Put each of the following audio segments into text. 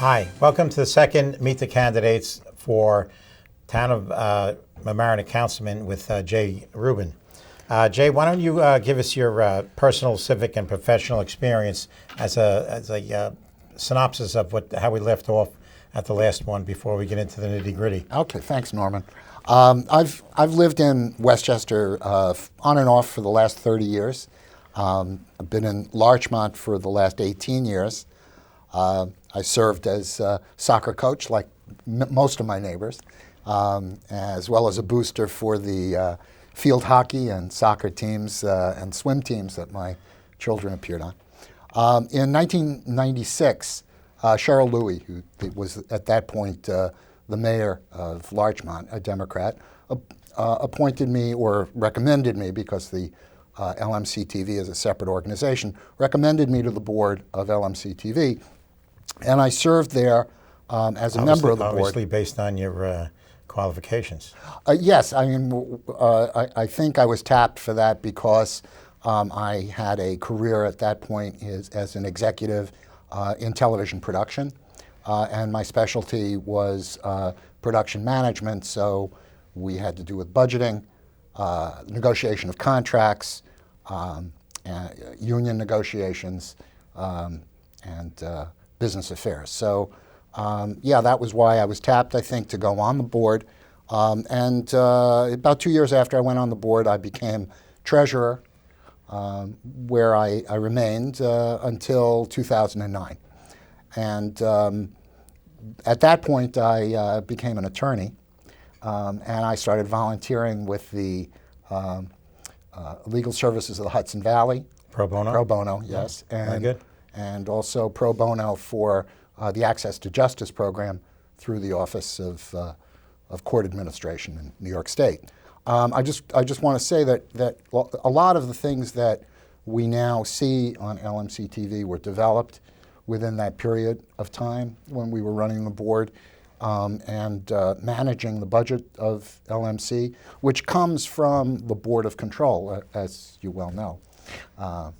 Hi, welcome to the second Meet the Candidates for Town of Mamaroneck Councilman with Jay Rubin. Jay, why don't you give us your personal, civic, and professional experience as a synopsis of how we left off at the last one before we get into the nitty-gritty. Okay, thanks, Norman. I've lived in Westchester on and off for the last 30 years. I've been in Larchmont for the last 18 years. I served as soccer coach, like most of my neighbors, as well as a booster for the field hockey and soccer teams and swim teams that my children appeared on. In 1996, Cheryl Louie, who was at that point the mayor of Larchmont, a Democrat, appointed me or recommended me, because the LMC-TV is a separate organization, recommended me to the board of LMC-TV. And I served there as a member of the board. Obviously based on your qualifications. Yes, I mean, I think I was tapped for that because I had a career at that point as an executive in television production, and my specialty was production management, so we had to do with budgeting, negotiation of contracts, union negotiations, and business affairs. So yeah, that was why I was tapped, I think, to go on the board. And about 2 years after I went on the board, I became treasurer, where I remained until 2009. And at that point, I became an attorney, and I started volunteering with the Legal Services of the Hudson Valley. Pro bono? Pro bono, yes. Yeah. Very good. And also pro bono for the Access to Justice program through the Office of Court Administration in New York State. I just want to say that a lot of the things that we now see on LMC-TV were developed within that period of time when we were running the board and managing the budget of LMC, which comes from the Board of Control, as you well know.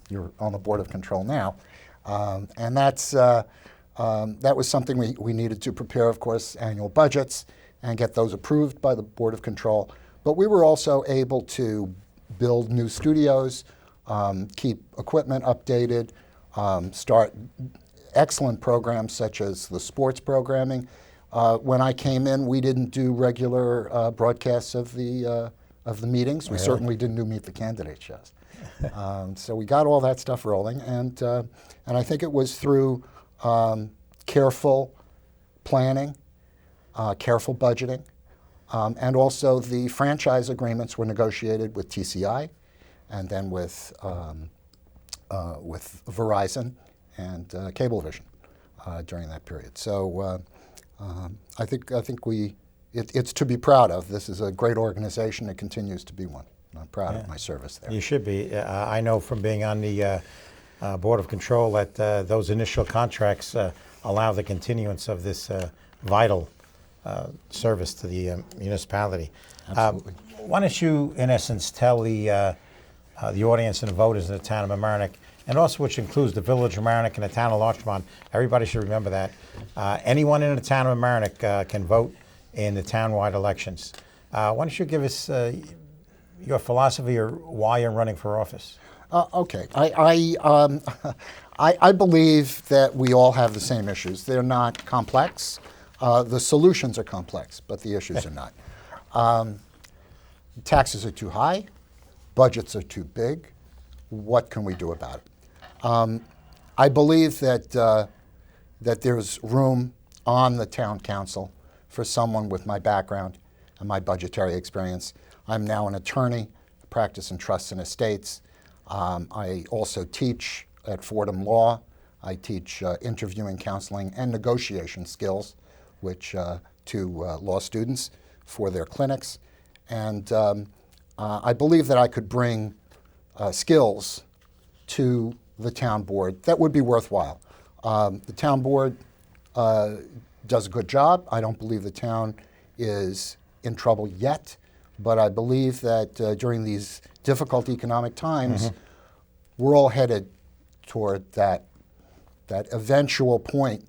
You're on the Board of Control now. And that was something we needed to prepare, of course, annual budgets and get those approved by the Board of Control. But we were also able to build new studios, keep equipment updated, start excellent programs such as the sports programming. When I came in, we didn't do regular broadcasts of the meetings. We certainly didn't do Meet the Candidate shows. So we got all that stuff rolling, and I think it was through careful planning, careful budgeting, and also the franchise agreements were negotiated with TCI, and then with Verizon and Cablevision during that period. So I think it's to be proud of. This is a great organization. It continues to be one. I'm proud of my service there. You should be. I know from being on the Board of Control that those initial contracts allow the continuance of this vital service to the municipality. Absolutely. Why don't you, in essence, tell the audience and the voters in the town of Mamaroneck, and also which includes the village of Mamaroneck and the town of Larchmont, everybody should remember that. Anyone in the town of Mamaroneck can vote in the townwide elections. Why don't you give us your philosophy or why you're running for office? Okay. I believe that we all have the same issues. They're not complex. The solutions are complex, but the issues are not. Taxes are too high. Budgets are too big. What can we do about it? I believe that there's room on the town council for someone with my background and my budgetary experience. I'm now an attorney, practice in trusts and estates. I also teach at Fordham Law. I teach interviewing, counseling, and negotiation skills, which to law students for their clinics. And I believe that I could bring skills to the town board that would be worthwhile. The town board does a good job. I don't believe the town is in trouble yet, but I believe that during these difficult economic times, we're all headed toward that eventual point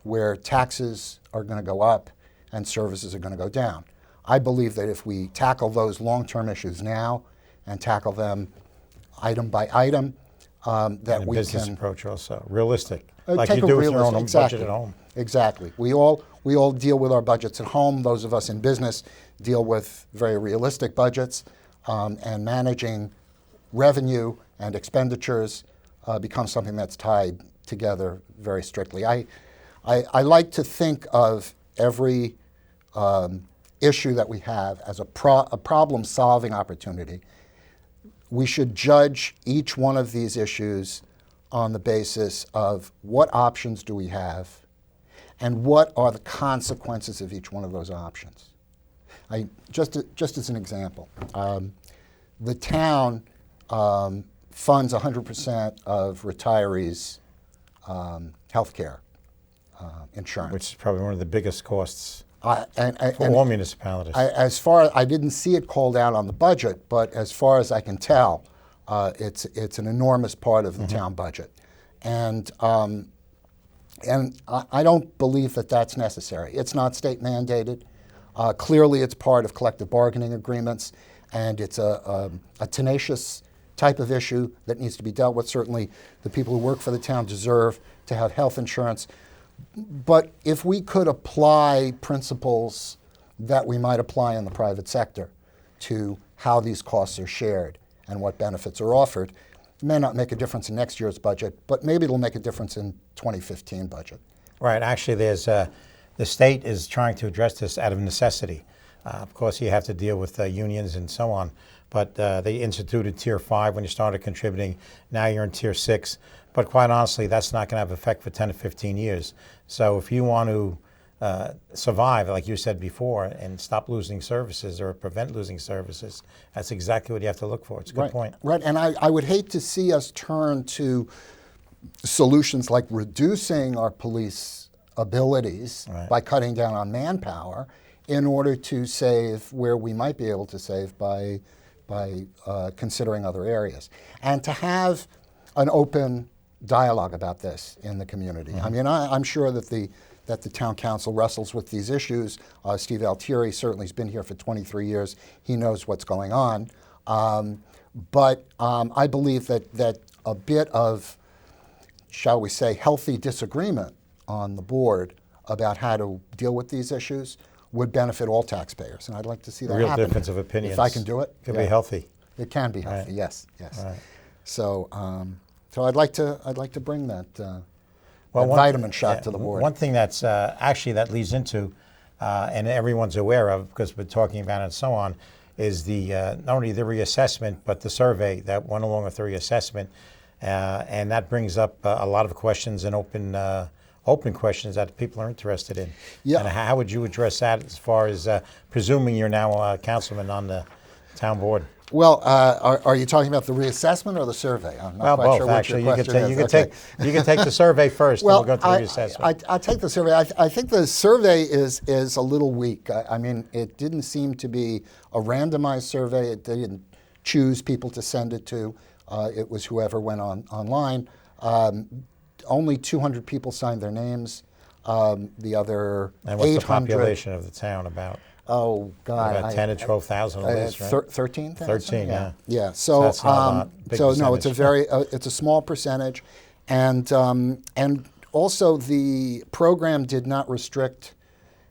where taxes are going to go up and services are going to go down. I believe that if we tackle those long-term issues now and tackle them item by item, that And we business can approach also, realistic, like take you a do with your own realistic- budget at home. Exactly. We all deal with our budgets at home. Those of us in business deal with very realistic budgets, and managing revenue and expenditures becomes something that's tied together very strictly. I like to think of every issue that we have as a problem-solving opportunity. We should judge each one of these issues on the basis of what options do we have and what are the consequences of each one of those options. Just as an example, the town funds 100% of retirees' health care insurance. Which is probably one of the biggest costs And for all municipalities. I didn't see it called out on the budget, but as far as I can tell, it's an enormous part of the town budget, and I don't believe that that's necessary. It's not state mandated. Clearly, it's part of collective bargaining agreements, and it's a tenacious type of issue that needs to be dealt with. Certainly, the people who work for the town deserve to have health insurance. But if we could apply principles that we might apply in the private sector to how these costs are shared and what benefits are offered, it may not make a difference in next year's budget, but maybe it'll make a difference in 2015 budget. Right. Actually, the state is trying to address this out of necessity. Of course, you have to deal with unions and so on, but they instituted Tier 5 when you started contributing. Now you're in Tier 6. But quite honestly, that's not going to have effect for 10 to 15 years. So if you want to survive, like you said before, and stop losing services or prevent losing services, that's exactly what you have to look for. It's a good point. Right, and I would hate to see us turn to solutions like reducing our police abilities by cutting down on manpower in order to save where we might be able to save by considering other areas. And to have an open dialogue about this in the community. I mean, I'm sure that the town council wrestles with these issues. Steve Altieri certainly has been here for 23 years. He knows what's going on. But I believe that a bit of, shall we say, healthy disagreement on the board about how to deal with these issues would benefit all taxpayers. And I'd like to see that Real happen. difference of opinions. If I can do it. Could be healthy. It can be healthy, yes. Right. So I'd like to bring that, that vitamin shot to the board. One thing that's actually that leads into, and everyone's aware of because we're talking about it and so on, is the not only the reassessment but the survey that went along with the reassessment, and that brings up a lot of questions and open questions that people are interested in. Yeah. And how would you address that as far as presuming you're now a councilman on the town board? Well, are you talking about the reassessment or the survey? I'm not quite both, sure what actually. your question is. You can take the survey first, Well, and we'll go to the reassessment. I'll take the survey. I think the survey is a little weak. I mean, it didn't seem to be a randomized survey. It didn't choose people to send it to. It was whoever went online. Only 200 people signed their names. The other And what's 800, the population of the town about? Oh God! About 10 to 12,000 at least, right? 13,000. 13, yeah. Yeah. So that's not a lot. Big no, it's a percentage. it's a small percentage, and also the program did not restrict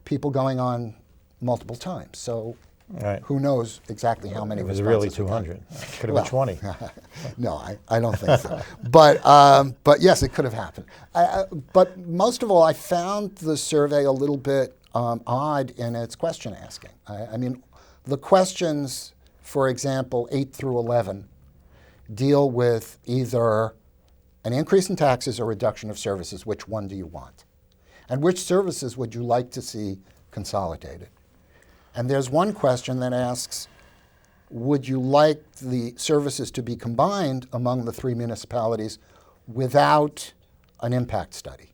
people going on multiple times. So Right. who knows exactly how many It was really responses we got. 200. Could have been 20. No, I don't think so. But yes, it could have happened. But most of all, I found the survey a little bit odd in its question asking. I mean, the questions, for example, 8 through 11, deal with either an increase in taxes or reduction of services. Which one do you want? And which services would you like to see consolidated? And there's one question that asks, would you like the services to be combined among the 3 municipalities without an impact study?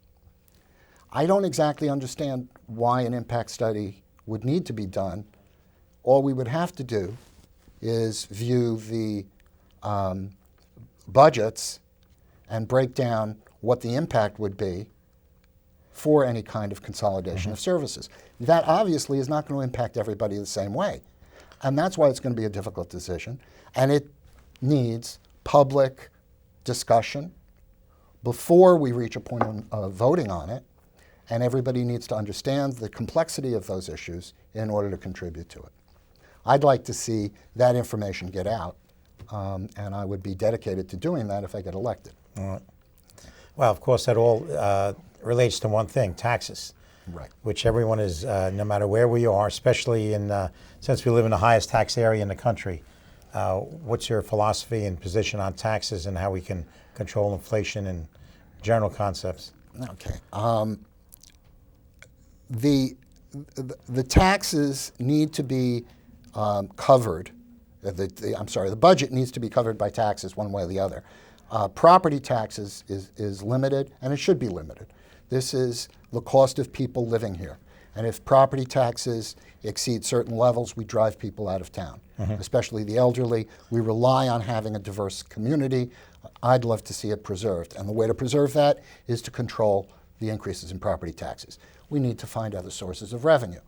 I don't exactly understand why an impact study would need to be done. All we would have to do is view the budgets and break down what the impact would be for any kind of consolidation of services. That obviously is not going to impact everybody the same way. And that's why it's going to be a difficult decision. And it needs public discussion before we reach a point of voting on it. And everybody needs to understand the complexity of those issues in order to contribute to it. I'd like to see that information get out, and I would be dedicated to doing that if I get elected. All right. Well, of course, that all relates to one thing, taxes. Right. Which everyone is, no matter where we are, especially since we live in the highest tax area in the country. What's your philosophy and position on taxes and how we can control inflation and general concepts? Okay. The taxes need to be covered. The budget needs to be covered by taxes one way or the other. Property taxes is limited, and it should be limited. This is the cost of people living here. And if property taxes exceed certain levels, we drive people out of town, especially the elderly. We rely on having a diverse community. I'd love to see it preserved. And the way to preserve that is to control the increases in property taxes. We need to find other sources of revenue.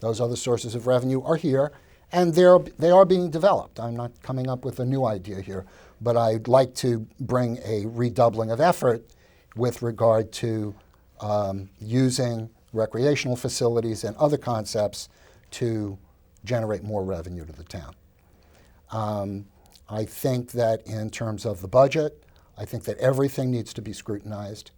Those other sources of revenue are here, and they are being developed. I'm not coming up with a new idea here, but I'd like to bring a redoubling of effort with regard to using recreational facilities and other concepts to generate more revenue to the town. I think that in terms of the budget, I think that everything needs to be scrutinized.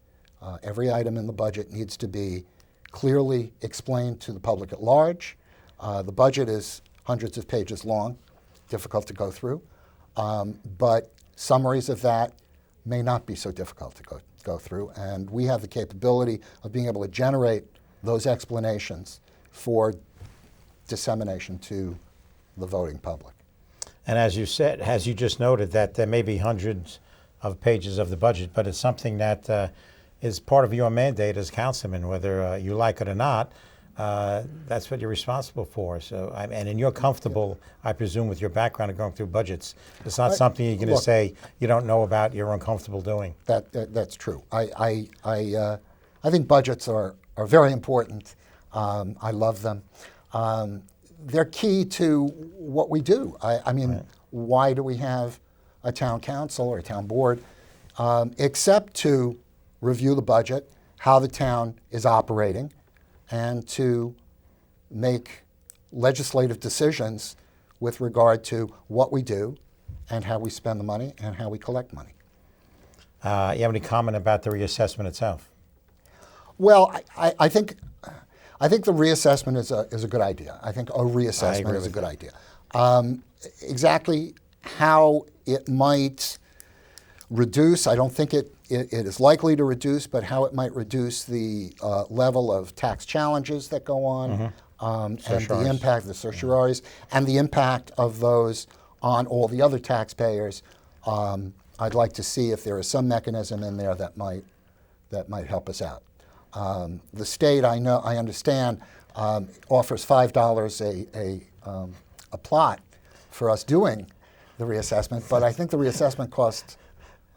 Every item in the budget needs to be clearly explained to the public at large. The budget is hundreds of pages long, difficult to go through, but summaries of that may not be so difficult to go through, and we have the capability of being able to generate those explanations for dissemination to the voting public. And as you said, as you just noted, that there may be hundreds of pages of the budget, but it's something that is part of your mandate as councilman, whether you like it or not. That's what you're responsible for. So, and you're comfortable, I presume, with your background of going through budgets. It's not something you're going to say you don't know about, you're uncomfortable doing. That's true. I think budgets are very important. I love them. They're key to what we do. I mean, right. Why do we have a town council or a town board? Except to review the budget, how the town is operating, and to make legislative decisions with regard to what we do and how we spend the money and how we collect money. You have any comment about the reassessment itself? Well, I think the reassessment is a good idea. I think a reassessment is a good idea. Exactly how it might reduce, I don't think it is likely to reduce, but how it might reduce the level of tax challenges that go on, and the impact of the certiorari's, and the impact of those on all the other taxpayers. I'd like to see if there is some mechanism in there that might help us out. The state, I understand, offers $5 a plot for us doing the reassessment, but I think the reassessment costs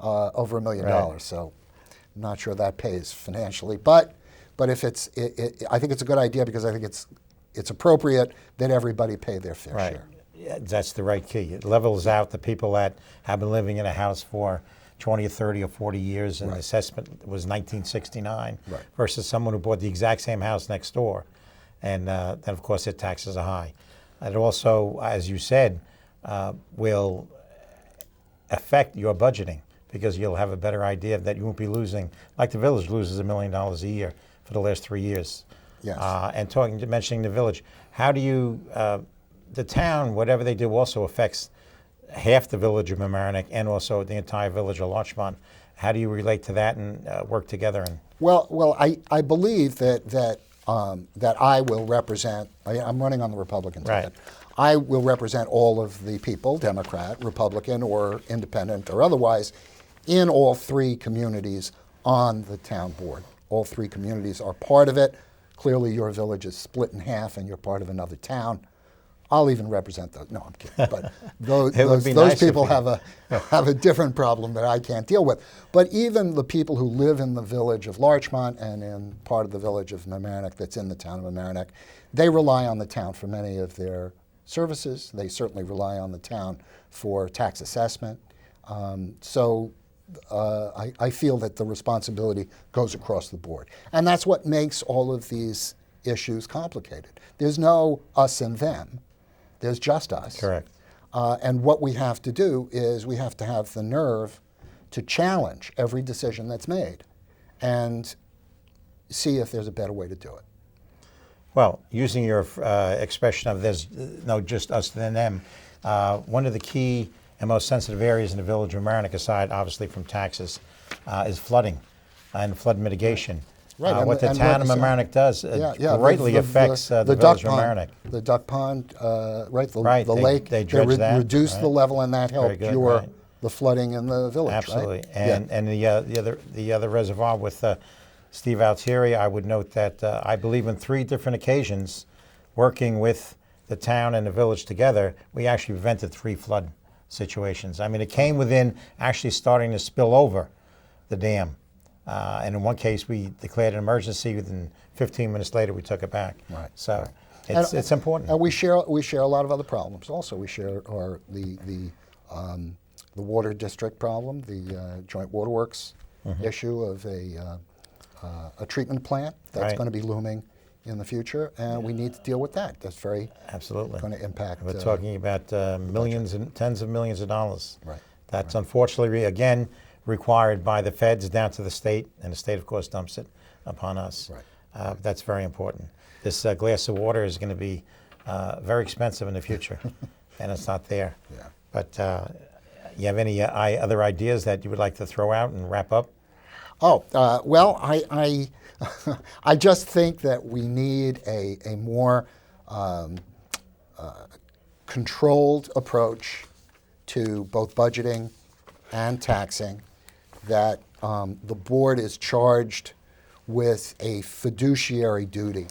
over $1 million, right. So I'm not sure that pays financially. But if I think it's a good idea because I think it's appropriate that everybody pay their fair share. Yeah, that's the right key. It levels out the people that have been living in a house for 20 or 30 or 40 years, and the assessment was 1969, versus someone who bought the exact same house next door. And then, of course, their taxes are high. It also, as you said, will affect your budgeting, because you'll have a better idea that you won't be losing, like the village loses $1 million a year for the last 3 years. Yes. And mentioning the village, how do you, the town, whatever they do also affects half the village of Mamaroneck and also the entire village of Larchmont. How do you relate to that and work together? Well, I believe that I will represent, I'm running on the Republican ticket. I will represent all of the people, Democrat, Republican, or Independent, or otherwise, in all three communities on the town board. All three communities are part of it. Clearly, your village is split in half and you're part of another town. I'll even represent those. No, I'm kidding. But those, It would be those nice if people we- have a different problem that I can't deal with. But even the people who live in the village of Larchmont and in part of the village of Mamaroneck that's in the town of Mamaroneck, they rely on the town for many of their services. They certainly rely on the town for tax assessment. I feel that the responsibility goes across the board. And that's what makes all of these issues complicated. There's no us and them. There's just us. Correct. And what we have to do is we have to have the nerve to challenge every decision that's made and see if there's a better way to do it. Well, using your expression of there's no just us and them, one of the key and most sensitive areas in the village of Mamaroneck, aside obviously from taxes, is flooding and flood mitigation. Right, and what the and town of what- Mamaroneck does greatly affects the duck village of Mamaroneck. pond, the duck pond, right? The Right, the they- lake. they dredge that, reduced right. the level, and that Very helped good, cure right. the flooding in the village. Absolutely, right? and the other reservoir with Steve Altieri, I would note that I believe on 3 different occasions, working with the town and the village together, we actually prevented 3 flood situations. I mean, it came within actually starting to spill over the dam, and in one case we declared an emergency. Within 15 minutes later, we took it back. Right. So And- it's important. And we share a lot of other problems. Also, we share the water district problem, the joint waterworks issue of a treatment plant that's Right. going to be looming in the future, and we need to deal with that. That's very Absolutely. going to impact. We're talking about millions and tens of millions of dollars. Right. That's unfortunately, again, required by the feds down to the state, and the state, of course, dumps it upon us. Right. That's very important. This glass of water is going to be very expensive in the future, and it's not there. Yeah. But you have any other ideas that you would like to throw out and wrap up? Oh, well, I just think that we need a more controlled approach to both budgeting and taxing, that the board is charged with a fiduciary duty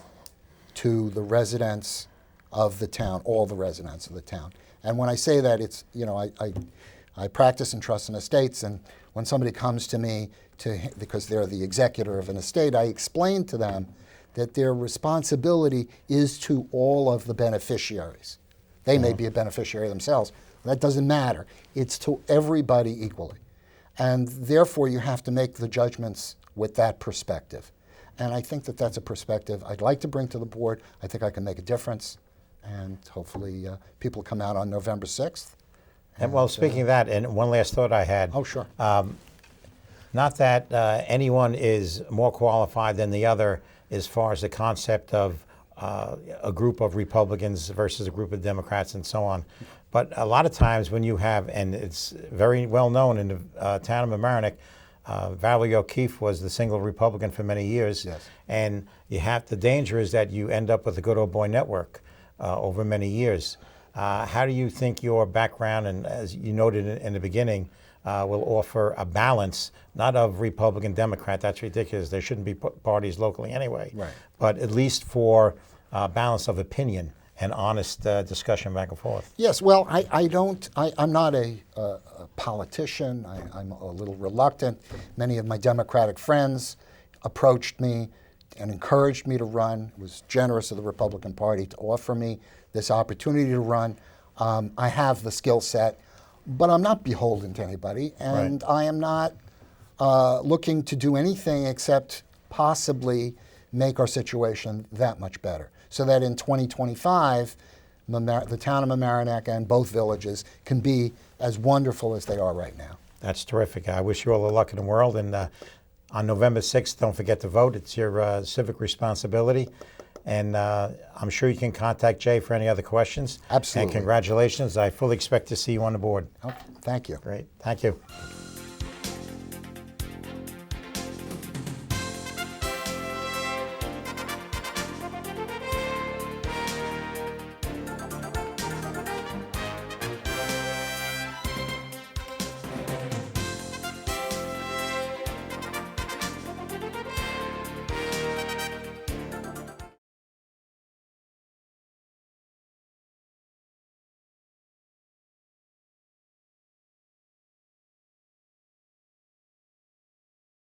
to the residents of the town, all the residents of the town. And when I say that, it's, I practice in trust and estates, and when somebody comes to me because they're the executor of an estate, I explain to them that their responsibility is to all of the beneficiaries. They may be a beneficiary themselves. That doesn't matter. It's to everybody equally. And therefore, you have to make the judgments with that perspective. And I think that that's a perspective I'd like to bring to the board. I think I can make a difference. And hopefully, people come out on November 6th. And well, speaking of that, and one last thought I had. Oh, sure. Not that anyone is more qualified than the other as far as the concept of a group of Republicans versus a group of Democrats and so on. But a lot of times when you have, and it's very well known in the town of Mamaroneck, Valerie O'Keefe was the single Republican for many years. Yes. And the danger is that you end up with a good old boy network over many years. How do you think your background, and as you noted in the beginning, will offer a balance, not of Republican, Democrat, that's ridiculous. There shouldn't be parties locally anyway. Right. But at least for balance of opinion and honest discussion back and forth. Yes, well, I'm not a politician. I'm a little reluctant. Many of my Democratic friends approached me and encouraged me to run. It was generous of the Republican Party to offer me this opportunity to run. I have the skill set, but I'm not beholden to anybody, and Right. I am not looking to do anything except possibly make our situation that much better, so that in 2025, the town of Mamaroneck and both villages can be as wonderful as they are right now. That's terrific. I wish you all the luck in the world. And on November 6th, don't forget to vote. It's your civic responsibility. And I'm sure you can contact Jay for any other questions. Absolutely. And congratulations. I fully expect to see you on the board. Oh, thank you. Great. Thank you.